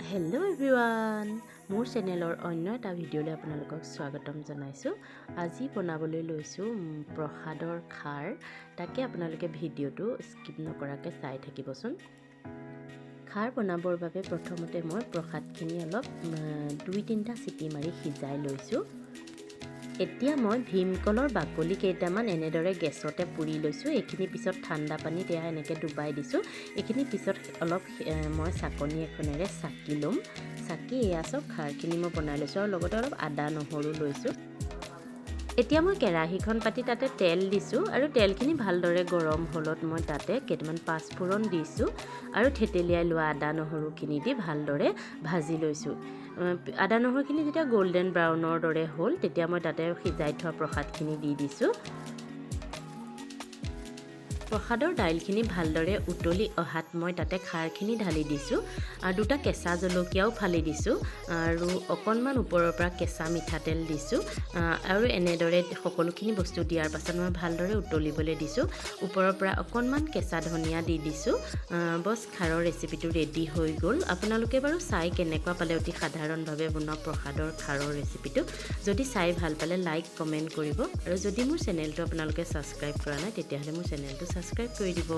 Hello' everyone, মোৰ চেনেলৰ অন্য এটা ভিডিঅ'লৈ আপোনালোকক স্বাগতম জনাইছোঁ। আজি বনাবলৈ লৈছোঁ প্ৰসাদৰ খাৰ। তাকে আপোনালোকে ভিডিঅ'টো স্কিপ নকৰাকৈ চাই থাকিবচোন। খাৰ বনাবৰ বাবে প্ৰথমতে মই প্ৰসাদখিনি অলপ 2-3টা চিটি মাৰি সিজাই লৈছোঁ। এতিয়া মই ভীমকলৰ বাকলি কেইটামান এনেদৰে গেছতে পুৰি লৈছোঁ। এইখিনি পিছত ঠাণ্ডা পানীত এনেকৈ ডুবাই দিছোঁ। এইখিনি পিছত অলপ মই চাকনি এখনেৰে চাকি ল'ম। চাকি চব খাৰখিনি মই বনাই লৈছোঁ আৰু লগতে অলপ আদা নহৰু লৈছোঁ। এতিয়া মই কেৰাহীখন পাতি তাতে তেল দিছোঁ আৰু তেলখিনি ভালদৰে গৰম হ'লত মই তাতে কেইটামান পাঁচফোৰণ দিছোঁ আৰু থেতেলিয়াই লোৱা আদা নহৰুখিনি দি ভালদৰে ভাজি লৈছোঁ। আদা নহৰুখিনি যেতিয়া গল্ডেন ব্ৰাউনৰ দৰে হ'ল তেতিয়া মই তাতে সিজাই থোৱা প্ৰসাদখিনি দি দিছোঁ। প্ৰসাদৰ দাইলখিনি ভালদৰে উতলি অহাত মই তাতে খাৰখিনি ঢালি দিছোঁ আৰু 2টা কেঁচা জলকীয়াও ফালি দিছোঁ আৰু অকণমান ওপৰৰ পৰা কেঁচা মিঠাতেল দিছোঁ আৰু এনেদৰে সকলোখিনি বস্তু দিয়াৰ পাছত মই ভালদৰে উতলিবলৈ দিছোঁ। ওপৰৰ পৰা অকণমান কেঁচা ধনিয়া দি দিছোঁ। বছ, খাৰৰ ৰেচিপিটো ৰেডি হৈ গ'ল। আপোনালোকে বাৰু চাই কেনেকুৱা পালে অতি সাধাৰণভাৱে বনোৱা প্ৰসাদৰ খাৰৰ ৰেচিপিটো। যদি চাই ভাল পালে লাইক কমেণ্ট কৰিব আৰু যদি মোৰ চেনেলটো আপোনালোকে ছাবস্ক্ৰাইব কৰা নাই তেতিয়াহ'লে মোৰ চেনেলটো ছাবস্ক্ৰাইব কৰি দিব।